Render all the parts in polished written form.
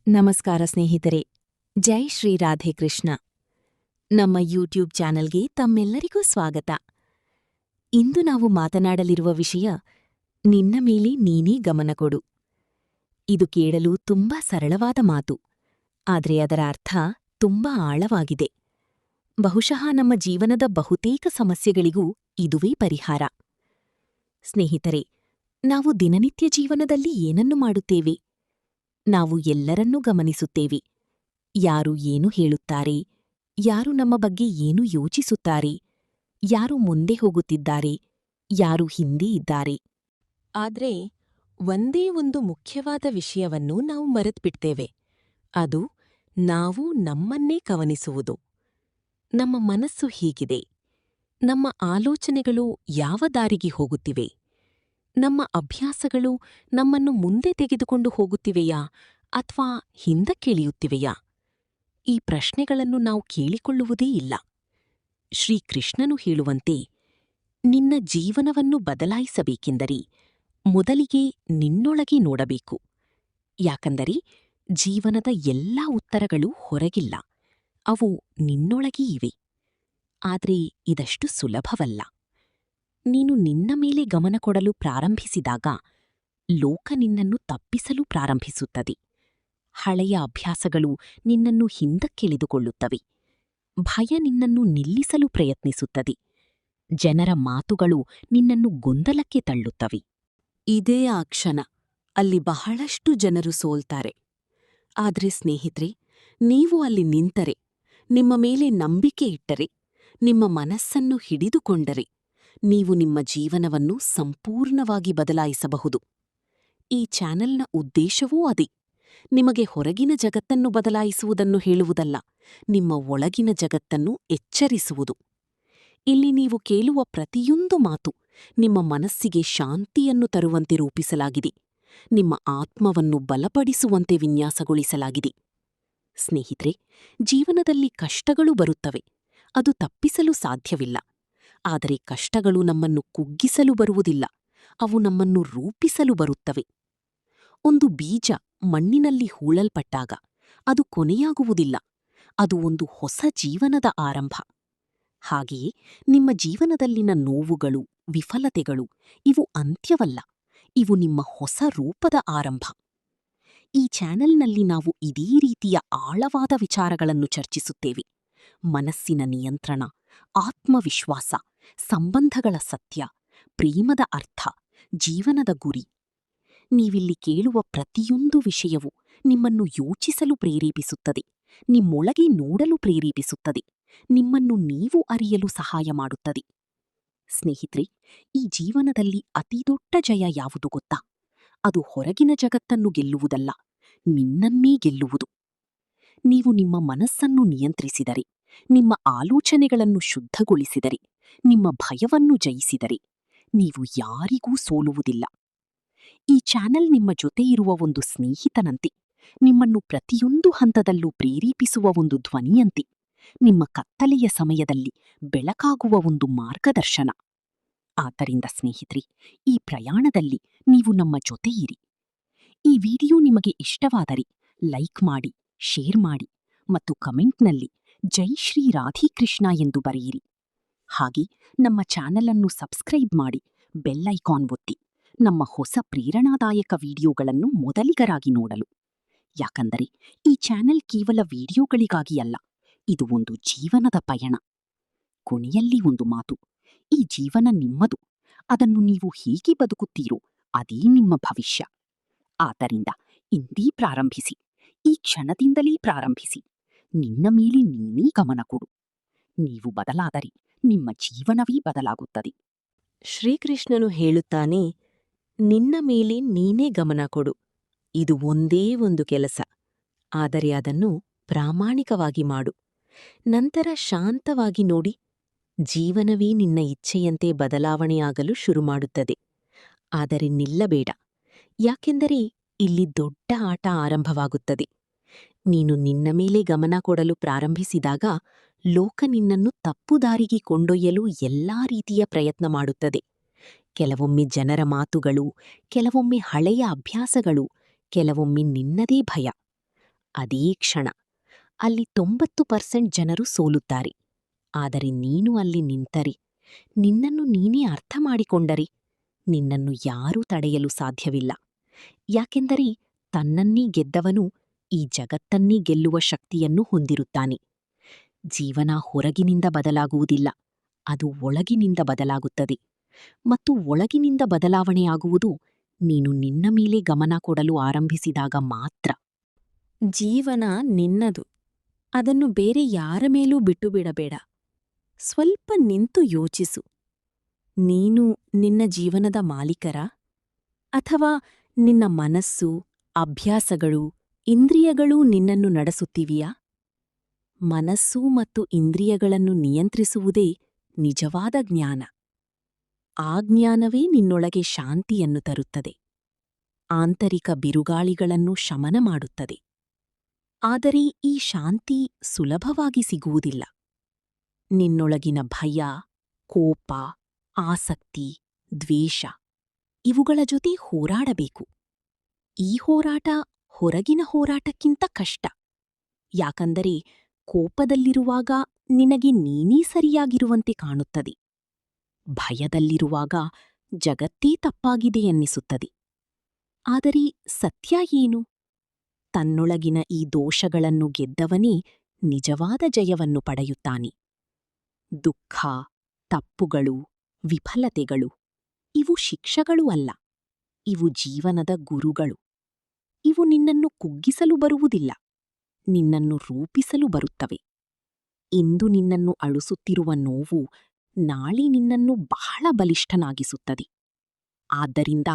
ನಮಸ್ಕಾರ ಸ್ನೇಹಿತರೆ, ಜೈ ಶ್ರೀ ರಾಧೆ ಕೃಷ್ಣ. ನಮ್ಮ ಯೂಟ್ಯೂಬ್ ಚಾನಲ್ಗೆ ತಮ್ಮೆಲ್ಲರಿಗೂ ಸ್ವಾಗತ. ಇಂದು ನಾವು ಮಾತನಾಡಲಿರುವ ವಿಷಯ ನಿನ್ನ ಮೇಲೆ ನೀನೇ ಗಮನ ಕೊಡು. ಇದು ಕೇಳಲು ತುಂಬಾ ಸರಳವಾದ ಮಾತು, ಆದರೆ ಅದರ ಅರ್ಥ ತುಂಬಾ ಆಳವಾಗಿದೆ. ಬಹುಶಃ ನಮ್ಮ ಜೀವನದ ಬಹುತೇಕ ಸಮಸ್ಯೆಗಳಿಗೂ ಇದುವೇ ಪರಿಹಾರ. ಸ್ನೇಹಿತರೆ, ನಾವು ದಿನನಿತ್ಯ ಜೀವನದಲ್ಲಿ ಏನನ್ನು ಮಾಡುತ್ತೇವೆ? ನಾವು ಎಲ್ಲರನ್ನೂ ಗಮನಿಸುತ್ತೇವೆ. ಯಾರು ಏನು ಹೇಳುತ್ತಾರೆ, ಯಾರು ನಮ್ಮ ಬಗ್ಗೆ ಏನು ಯೋಚಿಸುತ್ತಾರೆ, ಯಾರು ಮುಂದೆ ಹೋಗುತ್ತಿದ್ದಾರೆ, ಯಾರು ಹಿಂದೆ ಇದ್ದಾರೆ. ಆದ್ರೆ ಒಂದೇ ಒಂದು ಮುಖ್ಯವಾದ ವಿಷಯವನ್ನು ನಾವು ಮರೆತುಬಿಡ್ತೇವೆ. ಅದು ನಾವು ನಮ್ಮನ್ನೇ ಗಮನಿಸುವುದು. ನಮ್ಮ ಮನಸ್ಸು ಹೀಗಿದೆ. ನಮ್ಮ ಆಲೋಚನೆಗಳು ಯಾವ ದಾರಿಗೆ ಹೋಗುತ್ತಿವೆ? ನಮ್ಮ ಅಭ್ಯಾಸಗಳು ನಮ್ಮನ್ನು ಮುಂದೆ ತೆಗೆದುಕೊಂಡು ಹೋಗುತ್ತಿವೆಯಾ ಅಥವಾ ಹಿಂದಕ್ಕಿಳಿಯುತ್ತಿವೆಯಾ? ಈ ಪ್ರಶ್ನೆಗಳನ್ನು ನಾವು ಕೇಳಿಕೊಳ್ಳುವುದೇ ಇಲ್ಲ. ಶ್ರೀಕೃಷ್ಣನು ಹೇಳುವಂತೆ, ನಿನ್ನ ಜೀವನವನ್ನು ಬದಲಾಯಿಸಬೇಕೆಂದರೆ ಮೊದಲಿಗೆ ನಿನ್ನೊಳಗೆ ನೋಡಬೇಕು. ಯಾಕಂದರೆ ಜೀವನದ ಎಲ್ಲಾ ಉತ್ತರಗಳು ಹೊರಗಿಲ್ಲ, ಅವು ನಿನ್ನೊಳಗೇ ಇವೆ. ಆದರೆ ಇದಷ್ಟು ಸುಲಭವಲ್ಲ. ನೀನು ನಿನ್ನ ಮೇಲೆ ಗಮನ ಕೊಡಲು ಪ್ರಾರಂಭಿಸಿದಾಗ ಲೋಕ ನಿನ್ನನ್ನು ತಪ್ಪಿಸಲು ಪ್ರಾರಂಭಿಸುತ್ತದೆ. ಹಳೆಯ ಅಭ್ಯಾಸಗಳು ನಿನ್ನನ್ನು ಹಿಂದಕ್ಕೆಳೆದುಕೊಳ್ಳುತ್ತವೆ. ಭಯ ನಿನ್ನನ್ನು ನಿಲ್ಲಿಸಲು ಪ್ರಯತ್ನಿಸುತ್ತದೆ. ಜನರ ಮಾತುಗಳು ನಿನ್ನನ್ನು ಗೊಂದಲಕ್ಕೆ ತಳ್ಳುತ್ತವೆ. ಇದೇ ಆ ಕ್ಷಣ. ಅಲ್ಲಿ ಬಹಳಷ್ಟು ಜನರು ಸೋಲ್ತಾರೆ. ಆದ್ರೆ ಸ್ನೇಹಿತರೆ, ನೀವು ಅಲ್ಲಿ ನಿಂತರೆ, ನಿಮ್ಮ ಮೇಲೆ ನಂಬಿಕೆ ಇಟ್ಟರೆ, ನಿಮ್ಮ ಮನಸ್ಸನ್ನು ಹಿಡಿದುಕೊಂಡರೆ, ನೀವು ನಿಮ್ಮ ಜೀವನವನ್ನು ಸಂಪೂರ್ಣವಾಗಿ ಬದಲಾಯಿಸಬಹುದು. ಈ ಚಾನೆಲ್ನ ಉದ್ದೇಶವೂ ಅದೇ. ನಿಮಗೆ ಹೊರಗಿನ ಜಗತ್ತನ್ನು ಬದಲಾಯಿಸುವುದನ್ನು ಹೇಳುವುದಲ್ಲ, ನಿಮ್ಮ ಒಳಗಿನ ಜಗತ್ತನ್ನು ಎಚ್ಚರಿಸುವುದು. ಇಲ್ಲಿ ನೀವು ಕೇಳುವ ಪ್ರತಿಯೊಂದು ಮಾತು ನಿಮ್ಮ ಮನಸ್ಸಿಗೆ ಶಾಂತಿಯನ್ನು ತರುವಂತೆ ರೂಪಿಸಲಾಗಿದೆ, ನಿಮ್ಮ ಆತ್ಮವನ್ನು ಬಲಪಡಿಸುವಂತೆ ವಿನ್ಯಾಸಗೊಳಿಸಲಾಗಿದೆ. ಸ್ನೇಹಿತರೆ, ಜೀವನದಲ್ಲಿ ಕಷ್ಟಗಳು ಬರುತ್ತವೆ, ಅದು ತಪ್ಪಿಸಲು ಸಾಧ್ಯವಿಲ್ಲ. ಆದರೆ ಕಷ್ಟಗಳು ನಮ್ಮನ್ನು ಕುಗ್ಗಿಸಲು ಬರುವುದಿಲ್ಲ, ಅವು ನಮ್ಮನ್ನು ರೂಪಿಸಲು ಬರುತ್ತವೆ. ಒಂದು ಬೀಜ ಮಣ್ಣಿನಲ್ಲಿ ಹೂಳಲ್ಪಟ್ಟಾಗ ಅದು ಕೊನೆಯಾಗುವುದಿಲ್ಲ, ಅದು ಒಂದು ಹೊಸ ಜೀವನದ ಆರಂಭ. ಹಾಗೆಯೇ ನಿಮ್ಮ ಜೀವನದಲ್ಲಿನ ನೋವುಗಳು, ವಿಫಲತೆಗಳು ಇವು ಅಂತ್ಯವಲ್ಲ, ಇವು ನಿಮ್ಮ ಹೊಸ ರೂಪದ ಆರಂಭ. ಈ ಚಾನೆಲ್ನಲ್ಲಿ ನಾವು ಇದೇ ರೀತಿಯ ಆಳವಾದ ವಿಚಾರಗಳನ್ನು ಚರ್ಚಿಸುತ್ತೇವೆ. ಮನಸ್ಸಿನ ನಿಯಂತ್ರಣ, ಆತ್ಮವಿಶ್ವಾಸ, ಸಂಬಂಧಗಳ ಸತ್ಯ, ಪ್ರೇಮದ ಅರ್ಥ, ಜೀವನದ ಗುರಿ. ನೀವಿಲ್ಲಿ ಕೇಳುವ ಪ್ರತಿಯೊಂದು ವಿಷಯವೂ ನಿಮ್ಮನ್ನು ಯೋಚಿಸಲು ಪ್ರೇರೇಪಿಸುತ್ತದೆ, ನಿಮ್ಮೊಳಗೆ ನೋಡಲು ಪ್ರೇರೇಪಿಸುತ್ತದೆ, ನಿಮ್ಮನ್ನು ನೀವು ಅರಿಯಲು ಸಹಾಯ ಮಾಡುತ್ತದೆ. ಸ್ನೇಹಿತರೆ, ಈ ಜೀವನದಲ್ಲಿ ಅತಿದೊಡ್ಡ ಜಯ ಯಾವುದು ಗೊತ್ತಾ? ಅದು ಹೊರಗಿನ ಜಗತ್ತನ್ನು ಗೆಲ್ಲುವುದಲ್ಲ, ನಿನ್ನನ್ನೇ ಗೆಲ್ಲುವುದು. ನೀವು ನಿಮ್ಮ ಮನಸ್ಸನ್ನು ನಿಯಂತ್ರಿಸಿದರೆ, ನಿಮ್ಮ ಆಲೋಚನೆಗಳನ್ನು ಶುದ್ಧಗೊಳಿಸಿದರೆ, ನಿಮ್ಮ ಭಯವನ್ನು ಜಯಿಸಿದರೆ, ನೀವು ಯಾರಿಗೂ ಸೋಲುವುದಿಲ್ಲ. ಈ ಚಾನೆಲ್ ನಿಮ್ಮ ಜೊತೆ ಇರುವ ಒಂದು ಸ್ನೇಹಿತನಂತೆ, ನಿಮ್ಮನ್ನು ಪ್ರತಿಯೊಂದು ಹಂತದಲ್ಲೂ ಪ್ರೇರೇಪಿಸುವ ಒಂದು ಧ್ವನಿಯಂತೆ, ನಿಮ್ಮ ಕತ್ತಲೆಯ ಸಮಯದಲ್ಲಿ ಬೆಳಕಾಗುವ ಒಂದು ಮಾರ್ಗದರ್ಶನ. ಆದ್ದರಿಂದ ಸ್ನೇಹಿತರೆ, ಈ ಪ್ರಯಾಣದಲ್ಲಿ ನೀವು ನಮ್ಮ ಜೊತೆ ಇರಿ. ಈ ವಿಡಿಯೋ ನಿಮಗೆ ಇಷ್ಟವಾದರೆ ಲೈಕ್ ಮಾಡಿ, ಶೇರ್ ಮಾಡಿ ಮತ್ತು ಕಮೆಂಟ್ನಲ್ಲಿ ಜೈ ಶ್ರೀ ರಾಧೇಕೃಷ್ಣ ಎಂದು ಬರೆಯಿರಿ. ಹಾಗೆ ನಮ್ಮ ಚಾನಲನ್ನು ಸಬ್ಸ್ಕ್ರೈಬ್ ಮಾಡಿ, ಬೆಲ್ ಐಕಾನ್ ಒತ್ತಿ, ನಮ್ಮ ಹೊಸ ಪ್ರೇರಣಾದಾಯಕ ವಿಡಿಯೋಗಳನ್ನು ಮೊದಲಿಗರಾಗಿ ನೋಡಲು. ಯಾಕಂದರೆ ಈ ಚಾನೆಲ್ ಕೇವಲ ವಿಡಿಯೋಗಳಿಗಾಗಿ ಅಲ್ಲ, ಇದು ಒಂದು ಜೀವನದ ಪಯಣ. ಕೊನೆಯಲ್ಲಿ ಒಂದು ಮಾತು, ಈ ಜೀವನ ನಿಮ್ಮದು, ಅದನ್ನು ನೀವು ಹೇಗೆ ಬದುಕುತ್ತೀರೋ ಅದೇ ನಿಮ್ಮ ಭವಿಷ್ಯ. ಆದ್ದರಿಂದ ಇಂದೇ ಪ್ರಾರಂಭಿಸಿ, ಈ ಕ್ಷಣದಿಂದಲೇ ಪ್ರಾರಂಭಿಸಿ. ನಿನ್ನ ಮೇಲೆ ನೀನೇ ಗಮನ ಕೊಡು. ನೀವು ಬದಲಾದರೆ ನಿಮ್ಮ ಜೀವನವೇ ಬದಲಾಗುತ್ತದೆ. ಶ್ರೀಕೃಷ್ಣನು ಹೇಳುತ್ತಾನೆ, ನಿನ್ನ ಮೇಲೆ ನೀನೇ ಗಮನ ಕೊಡು. ಇದು ಒಂದೇ ಒಂದು ಕೆಲಸ, ಆದರೆ ಅದನ್ನು ಪ್ರಾಮಾಣಿಕವಾಗಿ ಮಾಡು. ನಂತರ ಶಾಂತವಾಗಿ ನೋಡಿ, ಜೀವನವೇ ನಿನ್ನ ಇಚ್ಛೆಯಂತೆ ಬದಲಾವಣೆಯಾಗಲು ಶುರುಮಾಡುತ್ತದೆ. ಆದರೆ ನಿಲ್ಲಬೇಡ, ಯಾಕೆಂದರೆ ಇಲ್ಲಿ ದೊಡ್ಡ ಆಟ ಆರಂಭವಾಗುತ್ತದೆ. ನೀನು ನಿನ್ನ ಮೇಲೆ ಗಮನ ಕೊಡಲು ಪ್ರಾರಂಭಿಸಿದಾಗ ಲೋಕ ನಿನ್ನನ್ನು ತಪ್ಪು ದಾರಿಗೆ ಕೊಂಡೊಯ್ಯಲು ಎಲ್ಲಾ ರೀತಿಯ ಪ್ರಯತ್ನ ಮಾಡುತ್ತದೆ. ಕೆಲವೊಮ್ಮೆ ಜನರ ಮಾತುಗಳು, ಕೆಲವೊಮ್ಮೆ ಹಳೆಯ ಅಭ್ಯಾಸಗಳು, ಕೆಲವೊಮ್ಮೆ ನಿನ್ನದೇ ಭಯ. ಅದೇ ಕ್ಷಣ ಅಲ್ಲಿ 90% ಜನರು ಸೋಲುತ್ತಾರೆ. ಆದರೆ ನೀನು ಅಲ್ಲಿ ನಿಂತರೆ, ನಿನ್ನನ್ನು ನೀನೇ ಅರ್ಥ ಮಾಡಿಕೊಂಡರೆ, ನಿನ್ನನ್ನು ಯಾರೂ ತಡೆಯಲು ಸಾಧ್ಯವಿಲ್ಲ. ಯಾಕೆಂದರೆ ತನ್ನನ್ನೇ ಗೆದ್ದವನು ಈ ಜಗತ್ತನ್ನೇ ಗೆಲ್ಲುವ ಶಕ್ತಿಯನ್ನು ಹೊಂದಿರುತ್ತಾನೆ. ಜೀವನ ಹೊರಗಿನಿಂದ ಬದಲಾಗುವುದಿಲ್ಲ, ಅದು ಒಳಗಿನಿಂದ ಬದಲಾಗುತ್ತದೆ. ಮತ್ತು ಒಳಗಿನಿಂದ ಬದಲಾವಣೆಯಾಗುವುದು ನೀನು ನಿನ್ನ ಮೇಲೆ ಗಮನ ಕೊಡಲು ಆರಂಭಿಸಿದಾಗ ಮಾತ್ರ. ಜೀವನ ನಿನ್ನದು. ಅದನ್ನು ಬೇರೆ ಯಾರ ಮೇಲೂ ಬಿಟ್ಟುಬಿಡಬೇಡ. ಸ್ವಲ್ಪ ನಿಂತು ಯೋಚಿಸು. ನೀನು ನಿನ್ನ ಜೀವನದ ಮಾಲೀಕರ? ಅಥವಾ ನಿನ್ನ ಮನಸ್ಸು, ಅಭ್ಯಾಸಗಳು, ಇಂದ್ರಿಯಗಳೂ ನಿನ್ನನ್ನು ನಡೆಸುತ್ತಿವೆಯಾ? ಮನಸ್ಸು ಮತ್ತು ಇಂದ್ರಿಯಗಳನ್ನು ನಿಯಂತ್ರಿಸುವುದೇ ನಿಜವಾದ ಜ್ಞಾನ. ಆ ಜ್ಞಾನವೇ ನಿನ್ನೊಳಗೆ ಶಾಂತಿಯನ್ನು ತರುತ್ತದೆ, ಆಂತರಿಕ ಬಿರುಗಾಳಿಗಳನ್ನು ಶಮನ ಮಾಡುತ್ತದೆ. ಆದರೆ ಈ ಶಾಂತಿ ಸುಲಭವಾಗಿ ಸಿಗುವುದಿಲ್ಲ. ನಿನ್ನೊಳಗಿನ ಭಯ, ಕೋಪ, ಆಸಕ್ತಿ, ದ್ವೇಷ ಇವುಗಳ ಜೊತೆ ಹೋರಾಡಬೇಕು. ಈ ಹೋರಾಟ ಹೊರಗಿನ ಹೋರಾಟಕ್ಕಿಂತ ಕಷ್ಟ. ಯಾಕಂದರೆ ಕೋಪದಲ್ಲಿರುವಾಗ ನಿನಗೆ ನೀನೇ ಸರಿಯಾಗಿರುವಂತೆ ಕಾಣುತ್ತದೆ. ಭಯದಲ್ಲಿರುವಾಗ ಜಗತ್ತೇ ತಪ್ಪಾಗಿದೆ ಎನ್ನಿಸುತ್ತದೆ. ಆದರೆ ಸತ್ಯ ಏನು? ತನ್ನೊಳಗಿನ ಈ ದೋಷಗಳನ್ನು ಗೆದ್ದವನೇ ನಿಜವಾದ ಜಯವನ್ನು ಪಡೆಯುತ್ತಾನೆ. ದುಃಖ, ತಪ್ಪುಗಳು, ವಿಫಲತೆಗಳು ಇವು ಶಿಕ್ಷೆಗಳೂ ಅಲ್ಲ, ಇವು ಜೀವನದ ಗುರುಗಳು. ಇವು ನಿನ್ನನ್ನು ಕುಗ್ಗಿಸಲು ಬರುವುದಿಲ್ಲ, ನಿನ್ನನ್ನು ರೂಪಿಸಲು ಬರುತ್ತವೆ. ಇಂದು ನಿನ್ನನ್ನು ಅಳುಸುತ್ತಿರುವ ನೋವು ನಾಳೆ ನಿನ್ನನ್ನು ಬಹಳ ಬಲಿಷ್ಠನಾಗಿಸುತ್ತದೆ. ಆದ್ದರಿಂದ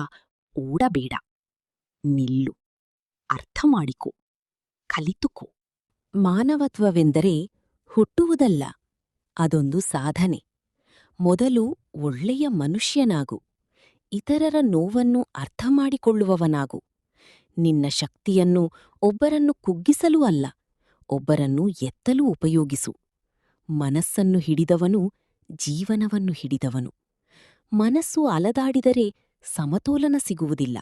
ಓಡಬೇಡ, ನಿಲ್ಲು, ಅರ್ಥ ಮಾಡಿಕೋ, ಕಲಿತುಕೋ. ಮಾನವತ್ವವೆಂದರೆ ಹುಟ್ಟುವುದಲ್ಲ, ಅದೊಂದು ಸಾಧನೆ. ಮೊದಲು ಒಳ್ಳೆಯ ಮನುಷ್ಯನಾಗು, ಇತರರ ನೋವನ್ನು ಅರ್ಥಮಾಡಿಕೊಳ್ಳುವವನಾಗು. ನಿನ್ನ ಶಕ್ತಿಯನ್ನು ಒಬ್ಬರನ್ನು ಕುಗ್ಗಿಸಲು ಅಲ್ಲ, ಒಬ್ಬರನ್ನು ಎತ್ತಲು ಉಪಯೋಗಿಸು. ಮನಸ್ಸನ್ನು ಹಿಡಿದವನು ಜೀವನವನ್ನು ಹಿಡಿದವನು. ಮನಸ್ಸು ಅಲದಾಡಿದರೆ ಸಮತೋಲನ ಸಿಗುವುದಿಲ್ಲ.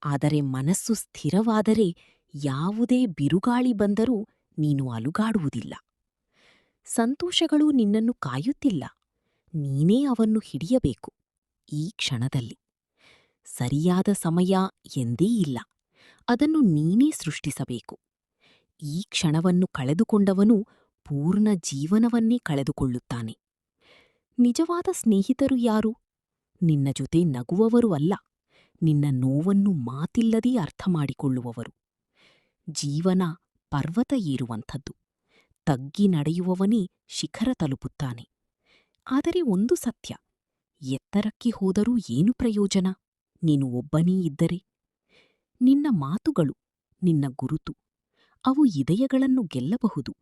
ಆದರೆ ಮನಸ್ಸು ಸ್ಥಿರವಾದರೆ ಯಾವುದೇ ಬಿರುಗಾಳಿ ಬಂದರೂ ನೀನು ಅಲುಗಾಡುವುದಿಲ್ಲ. ಸಂತೋಷಗಳು ನಿನ್ನನ್ನು ಕಾಯುತ್ತಿಲ್ಲ, ನೀನೇ ಅವನ್ನು ಹಿಡಿಯಬೇಕು ಈ ಕ್ಷಣದಲ್ಲಿ. ಸರಿಯಾದ ಸಮಯ ಎಂದೇ ಇಲ್ಲ, ಅದನ್ನು ನೀನೇ ಸೃಷ್ಟಿಸಬೇಕು. ಈ ಕ್ಷಣವನ್ನು ಕಳೆದುಕೊಂಡವನು ಪೂರ್ಣ ಜೀವನವನ್ನೇ ಕಳೆದುಕೊಳ್ಳುತ್ತಾನೆ. ನಿಜವಾದ ಸ್ನೇಹಿತರು ಯಾರು? ನಿನ್ನ ಜೊತೆ ನಗುವವರು ಅಲ್ಲ, ನಿನ್ನ ನೋವನ್ನು ಮಾತಿಲ್ಲದೇ ಅರ್ಥಮಾಡಿಕೊಳ್ಳುವವರು. ಜೀವನ ಪರ್ವತ ಏರುವಂಥದ್ದು, ತಗ್ಗಿ ನಡೆಯುವವನೇ ಶಿಖರ ತಲುಪುತ್ತಾನೆ. ಆದರೆ ಒಂದು ಸತ್ಯ, ಎತ್ತರಕ್ಕೆ ಹೋದರೂ ಏನು ಪ್ರಯೋಜನ ನೀನು ಒಬ್ಬನೇ ಇದ್ದರೆ? ನಿನ್ನ ಮಾತುಗಳು, ನಿನ್ನ ಗುರುತು, ಅವು ಇದಯಗಳನ್ನು ಗೆಲ್ಲಬಹುದು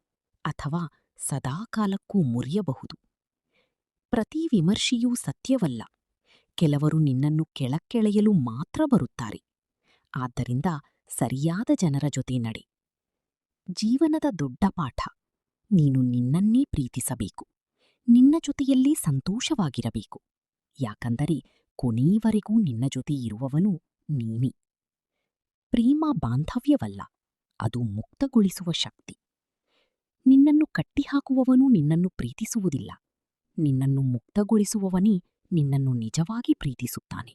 ಅಥವಾ ಸದಾಕಾಲಕ್ಕೂ ಮುರಿಯಬಹುದು. ಪ್ರತಿ ವಿಮರ್ಶೆಯೂ ಸತ್ಯವಲ್ಲ. ಕೆಲವರು ನಿನ್ನನ್ನು ಕೆಳಕ್ಕೆಳೆಯಲು ಮಾತ್ರ ಬರುತ್ತಾರೆ. ಆದ್ದರಿಂದ ಸರಿಯಾದ ಜನರ ಜೊತೆ ನಡೆ. ಜೀವನದ ದೊಡ್ಡ ಪಾಠ, ನೀನು ನಿನ್ನನ್ನೇ ಪ್ರೀತಿಸಬೇಕು, ನಿನ್ನ ಜೊತೆಯಲ್ಲೇ ಸಂತೋಷವಾಗಿರಬೇಕು. ಯಾಕಂದರೆ ಕೊನೆಯವರೆಗೂ ನಿನ್ನ ಜೊತೆ ಇರುವವನು ನೀನೇ. ಪ್ರೇಮ ಬಾಂಧವ್ಯವಲ್ಲ, ಅದು ಮುಕ್ತಗೊಳಿಸುವ ಶಕ್ತಿ. ನಿನ್ನನ್ನು ಕಟ್ಟಿಹಾಕುವವನು ನಿನ್ನನ್ನು ಪ್ರೀತಿಸುವುದಿಲ್ಲ, ನಿನ್ನನ್ನು ಮುಕ್ತಗೊಳಿಸುವವನೇ ನಿನ್ನನ್ನು ನಿಜವಾಗಿ ಪ್ರೀತಿಸುತ್ತಾನೆ.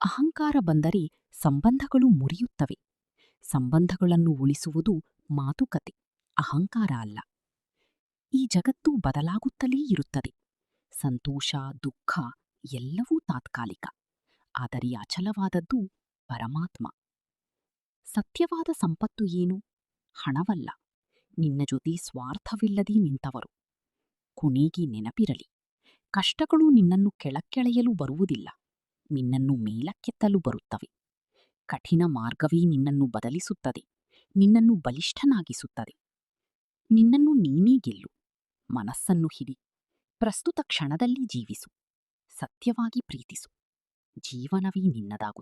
ಅಹಂಕಾರ ಬಂದರೆ ಸಂಬಂಧಗಳು ಮುರಿಯುತ್ತವೆ. ಸಂಬಂಧಗಳನ್ನು ಉಳಿಸುವುದು ಮಾತುಕತೆ, ಅಹಂಕಾರ ಅಲ್ಲ. ಈ ಜಗತ್ತು ಬದಲಾಗುತ್ತಲೇ ಇರುತ್ತದೆ. ಸಂತೋಷ, ದುಃಖ ಎಲ್ಲವೂ ತಾತ್ಕಾಲಿಕ. ಆದರೆ ಅಚಲವಾದದ್ದು ಪರಮಾತ್ಮ. ಸತ್ಯವಾದ ಸಂಪತ್ತು ಏನು? ಹಣವಲ್ಲ, ನಿನ್ನ ಜೊತೆ ಸ್ವಾರ್ಥವಿಲ್ಲದೆ ನಿಂತವರು. ಕೊನೆಗೆ ನೆನಪಿರಲಿ, ಕಷ್ಟಗಳು ನಿನ್ನನ್ನು ಕೆಳಕ್ಕೆಳೆಯಲು ಬರುವುದಿಲ್ಲ, ನಿನ್ನನ್ನು ಮೇಲಕ್ಕೆತ್ತಲು ಬರುತ್ತವೆ. ಕಠಿಣ ಮಾರ್ಗವೇ ನಿನ್ನನ್ನು ಬದಲಿಸುತ್ತದೆ, ನಿನ್ನನ್ನು ಬಲಿಷ್ಠನಾಗಿಸುತ್ತದೆ. ನಿನ್ನನ್ನು ನೀನೇ ಗೆಲ್ಲು, ಮನಸ್ಸನ್ನು ಹಿಡಿ, ಪ್ರಸ್ತುತ ಕ್ಷಣದಲ್ಲಿ ಜೀವಿಸು, ಸತ್ಯವಾಗಿ ಪ್ರೀತಿಸು. ಜೀವನವೇ ನಿನ್ನದಾಗುತ್ತದೆ.